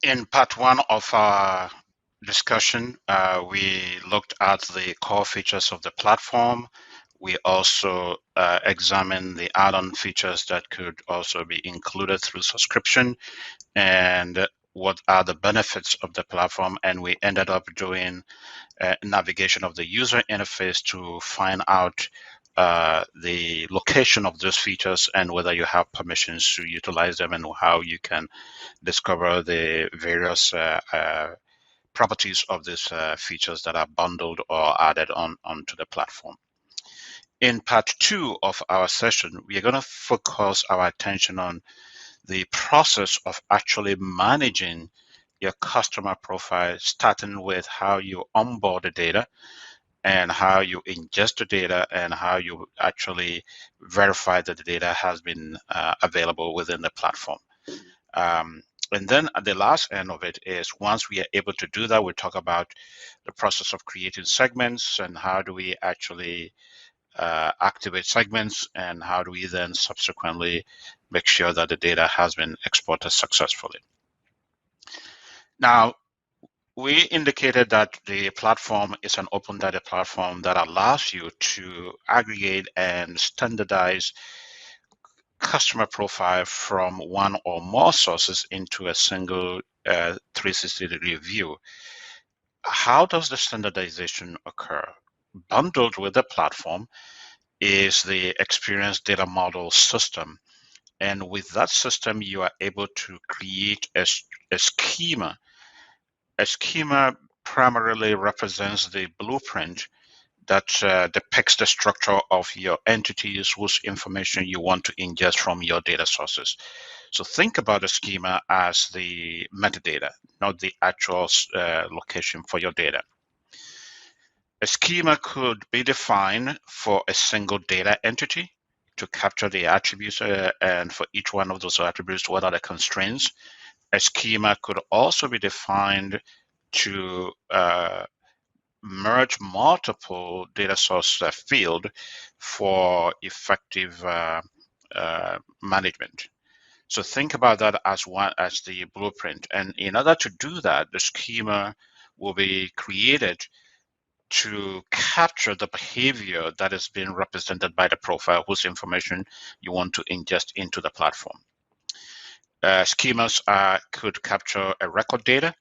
In part one of our discussion, we looked at the core features of the platform. We also examined the add-on features that could also be included through subscription and what are the benefits of the platform. And we ended up doing navigation of the user interface to find out the location of those features and whether you have permissions to utilize them and how you can discover the various properties of these features that are bundled or added onto the platform. In part two of our session, we are going to focus our attention on the process of actually managing your customer profile, starting with how you onboard the data and how you ingest the data and how you actually verify that the data has been available within the platform. And then at the last end of it is once we are able to do that, we talk about the process of creating segments and how do we actually activate segments and how do we then subsequently make sure that the data has been exported successfully. Now, we indicated that the platform is an open data platform that allows you to aggregate and standardize customer profile from one or more sources into a single 360-degree view. How does the standardization occur? Bundled with the platform is the experience data model system. And with that system, you are able to create a schema. A schema primarily represents the blueprint that depicts the structure of your entities whose information you want to ingest from your data sources. So think about a schema as the metadata, not the actual location for your data. A schema could be defined for a single data entity to capture the attributes, and for each one of those attributes, what are the constraints? A schema could also be defined to merge multiple data source field for effective management. So think about that as one as the blueprint. And in order to do that, the schema will be created to capture the behavior that is being represented by the profile whose information you want to ingest into the platform. Schemas could capture a record data.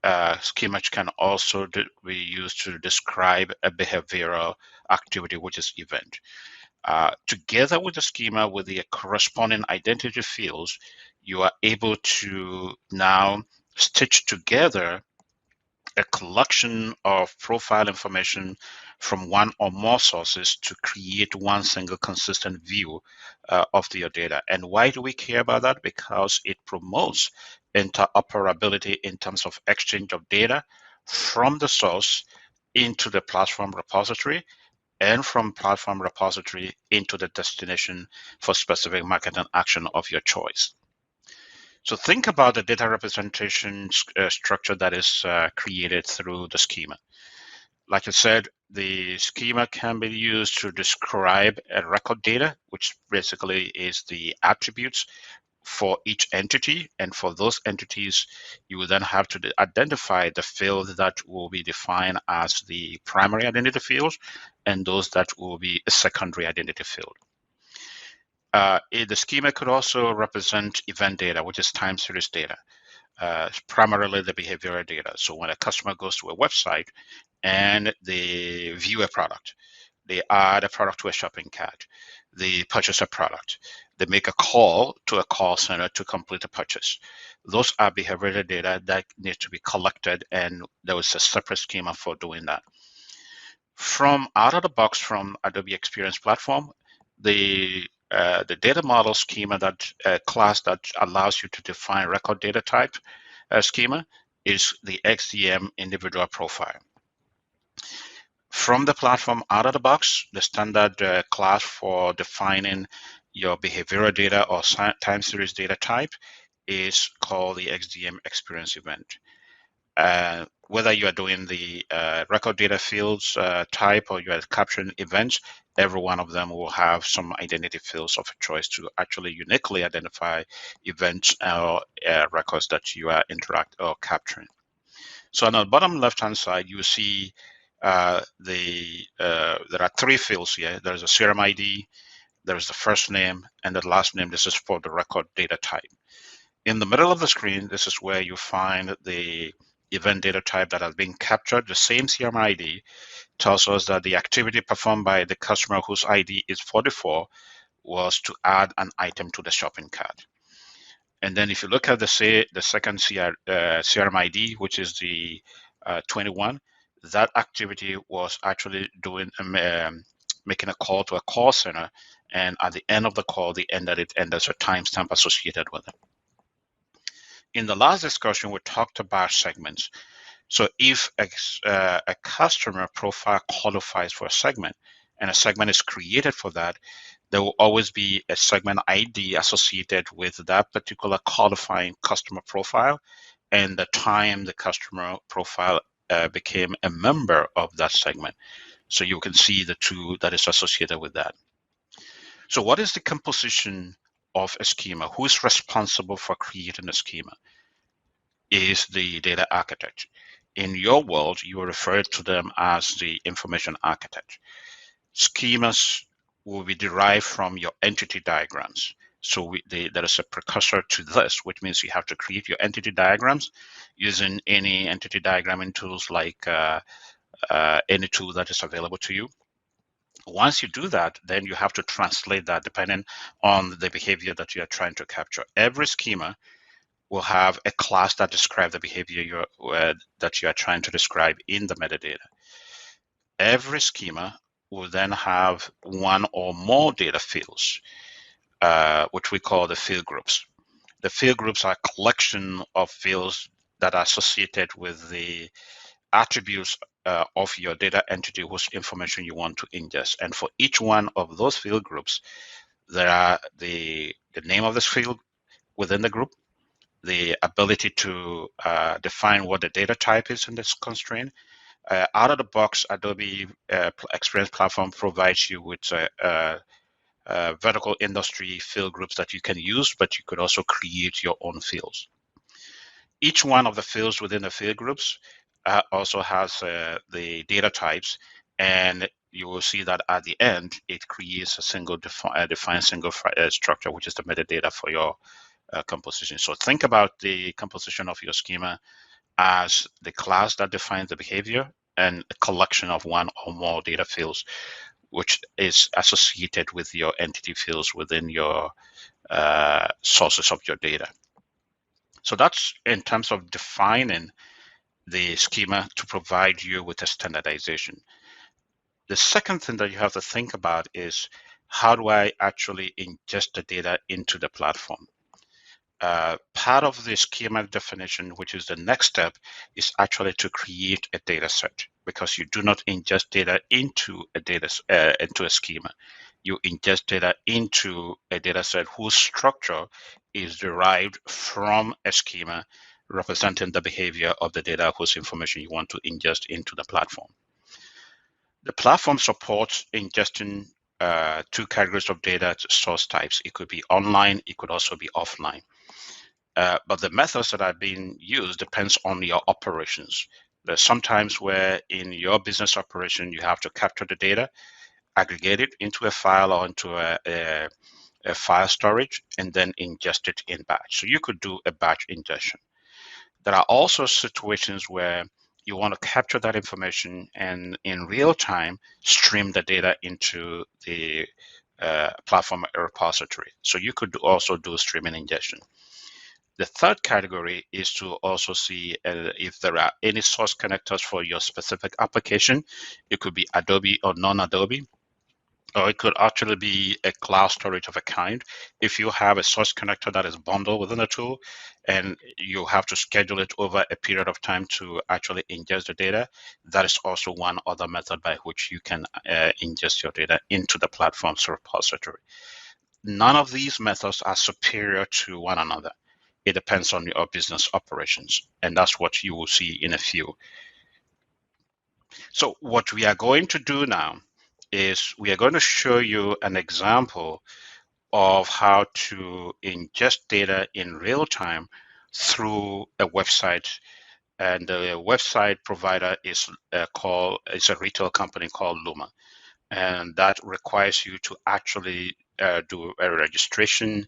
Schemas can also be used to describe a behavioral activity, which is event. Together with the schema with the corresponding identity fields, you are able to now stitch together a collection of profile information from one or more sources to create one single consistent view of your data. And why do we care about that? Because it promotes interoperability in terms of exchange of data from the source into the platform repository and from platform repository into the destination for specific marketing action of your choice. So think about the data representation structure that is created through the schema. Like I said, the schema can be used to describe a record data, which basically is the attributes for each entity. And for those entities, you will then have to identify the field that will be defined as the primary identity field and those that will be a secondary identity field. The schema could also represent event data, which is time series data, primarily the behavioral data. So when a customer goes to a website and they view a product, they add a product to a shopping cart, they purchase a product, they make a call to a call center to complete a purchase. Those are behavioral data that need to be collected, and there was a separate schema for doing that. From out of the box from Adobe Experience Platform, the data model schema, that class that allows you to define record data type schema, is the XDM individual profile. From the platform out of the box, the standard class for defining your behavioral data or time series data type is called the XDM experience event. Whether you are doing the record data fields type or you are capturing events, every one of them will have some identity fields of choice to actually uniquely identify events or records that you are capturing. So on the bottom left-hand side, you see there are three fields here. There's a CRM ID, there's the first name, and the last name. This is for the record data type. In the middle of the screen, this is where you find the event data type that has been captured. The same CRM ID tells us that the activity performed by the customer whose ID is 44 was to add an item to the shopping cart. And then if you look at the second CRM ID, which is the 21, that activity was actually doing making a call to a call center, and at the end of the call, the end that it and there's a timestamp associated with it. In the last discussion, we talked about segments. So if a customer profile qualifies for a segment and a segment is created for that, there will always be a segment ID associated with that particular qualifying customer profile and the time the customer profile became a member of that segment. So you can see the two that is associated with that. So what is the composition of a schema? Who is responsible for creating a schema? Is the data architect. In your world, you refer to them as the information architect. Schemas will be derived from your entity diagrams. So there is a precursor to this, which means you have to create your entity diagrams using any entity diagramming tools like any tool that is available to you. Once you do that, then you have to translate that depending on the behavior that you are trying to capture. Every schema will have a class that describes the behavior that you are trying to describe in the metadata. Every schema will then have one or more data fields, which we call the field groups. The field groups are a collection of fields that are associated with the attributes of your data entity whose information you want to ingest. And for each one of those field groups, there are the name of this field within the group, the ability to define what the data type is in this constraint. Out of the box, Adobe Experience Platform provides you with vertical industry field groups that you can use, but you could also create your own fields. Each one of the fields within the field groups also has the data types, and you will see that at the end, it creates a single defined single structure, which is the metadata for your composition. So think about the composition of your schema as the class that defines the behavior and a collection of one or more data fields, which is associated with your entity fields within your sources of your data. So that's in terms of defining the schema to provide you with a standardization. The second thing that you have to think about is, how do I actually ingest the data into the platform? Part of the schema definition, which is the next step, is actually to create a data set, because you do not ingest data into a schema. You ingest data into a data set whose structure is derived from a schema representing the behavior of the data whose information you want to ingest into the platform. The platform supports ingesting two categories of data source types. It could be online, it could also be offline. But the methods that are being used depends on your operations. There's sometimes where in your business operation, you have to capture the data, aggregate it into a file or into a file storage, and then ingest it in batch. So you could do a batch ingestion. There are also situations where you want to capture that information and in real time stream the data into the platform repository. So you could also do streaming ingestion. The third category is to also see if there are any source connectors for your specific application. It could be Adobe or non-Adobe, or it could actually be a cloud storage of a kind. If you have a source connector that is bundled within a tool and you have to schedule it over a period of time to actually ingest the data, that is also one other method by which you can ingest your data into the platform's repository. None of these methods are superior to one another. It depends on your business operations, and that's what you will see in a few. So what we are going to do now is we are going to show you an example of how to ingest data in real time through a website. And the website provider is it's a retail company called Luma. And that requires you to actually do a registration,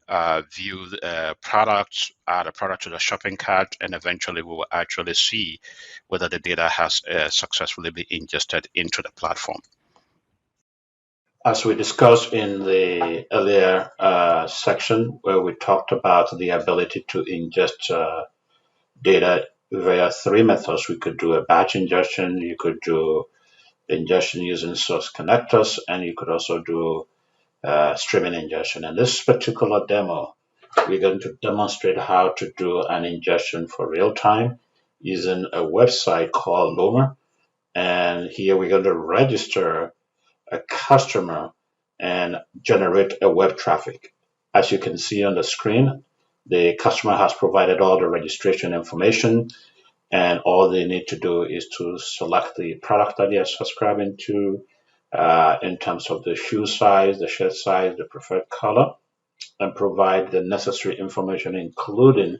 view the product, add a product to the shopping cart, and eventually we will actually see whether the data has successfully been ingested into the platform. As we discussed in the earlier section where we talked about the ability to ingest data via three methods, we could do a batch ingestion, you could do ingestion using source connectors, and you could also do streaming ingestion. In this particular demo, we're going to demonstrate how to do an ingestion for real time using a website called Luma. And here we're going to register a customer and generate a web traffic. As you can see on the screen, the customer has provided all the registration information, and all they need to do is to select the product that they are subscribing to in terms of the shoe size, the shirt size, the preferred color, and provide the necessary information, including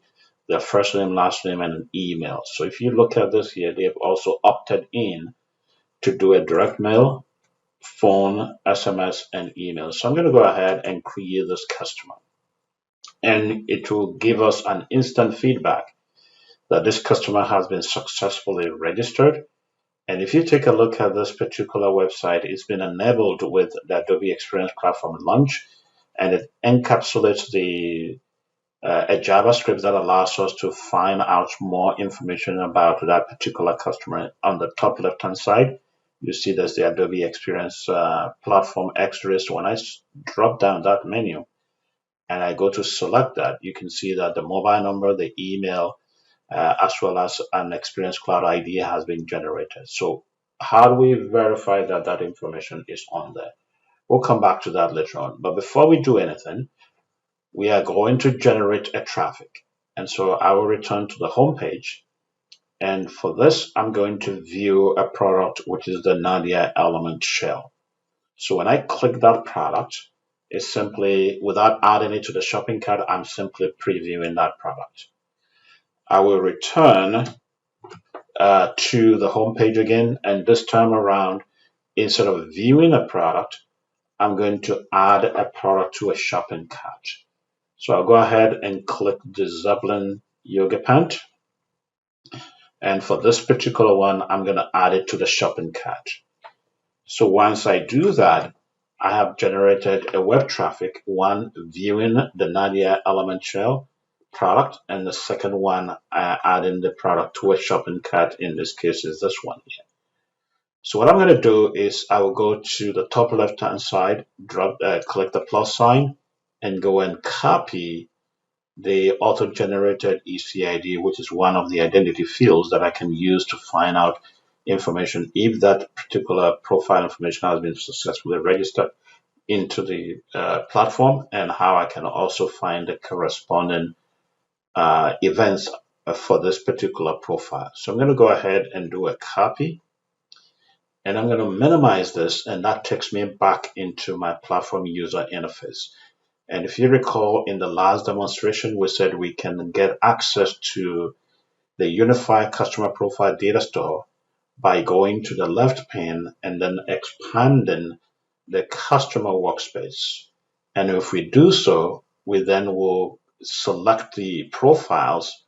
their first name, last name, and an email. So if you look at this here, they've also opted in to do a direct mail, phone, SMS, and email. So I'm going to go ahead and create this customer. And it will give us an instant feedback that this customer has been successfully registered. And if you take a look at this particular website, it's been enabled with the Adobe Experience Platform launch, and it encapsulates a JavaScript that allows us to find out more information about that particular customer. On the top left-hand side, you see there's the Adobe Experience Platform X-Ray. When I drop down that menu and I go to select that, you can see that the mobile number, the email, as well as an Experience Cloud ID has been generated. So how do we verify that that information is on there? We'll come back to that later on. But before we do anything, we are going to generate a traffic. And so I will return to the home page. And for this, I'm going to view a product, which is the Nadia Element Shell. So when I click that product, it's simply, without adding it to the shopping cart, I'm simply previewing that product. I will return to the home page again. And this time around, instead of viewing a product, I'm going to add a product to a shopping cart. So I'll go ahead and click the Zeppelin yoga pant. And for this particular one, I'm going to add it to the shopping cart. So once I do that, I have generated a web traffic, one viewing the Nadia Element Shell product, and the second one adding the product to a shopping cart. In this case is this one here. So what I'm going to do is I will go to the top left-hand side, click the plus sign, and go and copy the auto-generated ECID, which is one of the identity fields that I can use to find out information if that particular profile information has been successfully registered into the platform, and how I can also find the corresponding events for this particular profile. So I'm going to go ahead and do a copy, and I'm going to minimize this, and that takes me back into my platform user interface. And if you recall, in the last demonstration, we said we can get access to the unified customer profile data store by going to the left pane and then expanding the customer workspace. And if we do so, we then will select the profiles.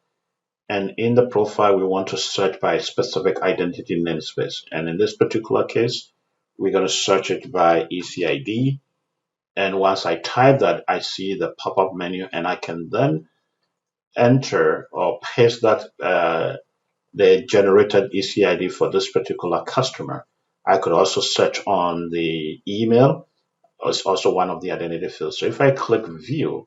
And in the profile, we want to search by a specific identity namespace. And in this particular case, we're going to search it by ECID. And once I type that, I see the pop-up menu, and I can then enter or paste that the generated ECID for this particular customer. I could also search on the email. It's also one of the identity fields. So if I click view,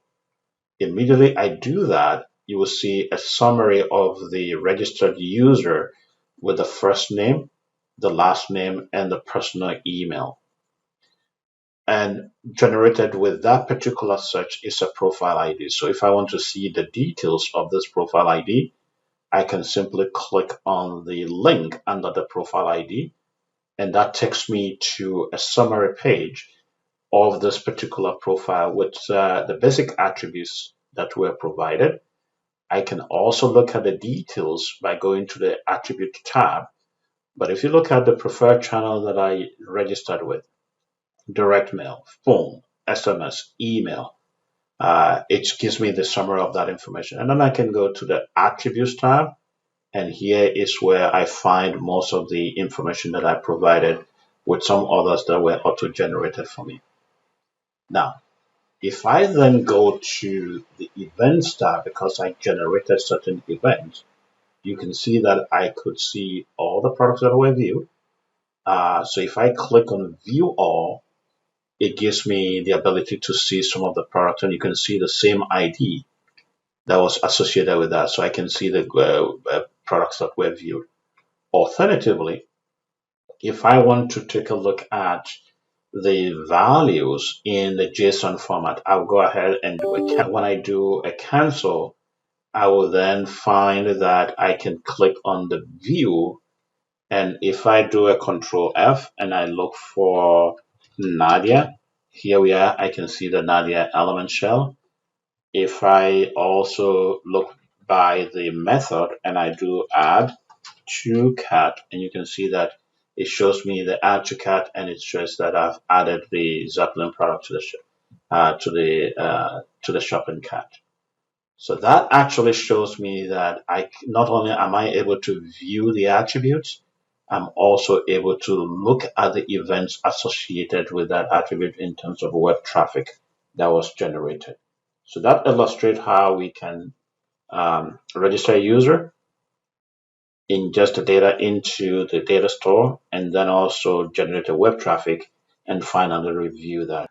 immediately I do that, you will see a summary of the registered user with the first name, the last name, and the personal email. and generated with that particular search is a profile ID. So if I want to see the details of this profile ID, I can simply click on the link under the profile ID, and that takes me to a summary page of this particular profile with the basic attributes that were provided. I can also look at the details by going to the attribute tab. But if you look at the preferred channel that I registered with, direct mail, phone, SMS, email, it gives me the summary of that information. And then I can go to the attributes tab, and here is where I find most of the information that I provided with some others that were auto-generated for me. Now, if I then go to the events tab, because I generated certain events, you can see that I could see all the products that were viewed. So if I click on view all, it gives me the ability to see some of the products, and you can see the same ID that was associated with that. So I can see the products that were viewed. Alternatively, if I want to take a look at the values in the JSON format, I'll go ahead and do a cancel. When I do a cancel, I will then find that I can click on the view, and if I do a control F and I look for Nadia, here we are, I can see the Nadia element shell. If I also look by the method and I do add to cart, and you can see that it shows me the add to cart, and it shows that I've added the Zeppelin product to the shopping cart. So that actually shows me that I not only am I able to view the attributes, I'm also able to look at the events associated with that attribute in terms of web traffic that was generated. So that illustrates how we can register a user, ingest the data into the data store, and then also generate a web traffic and finally review that.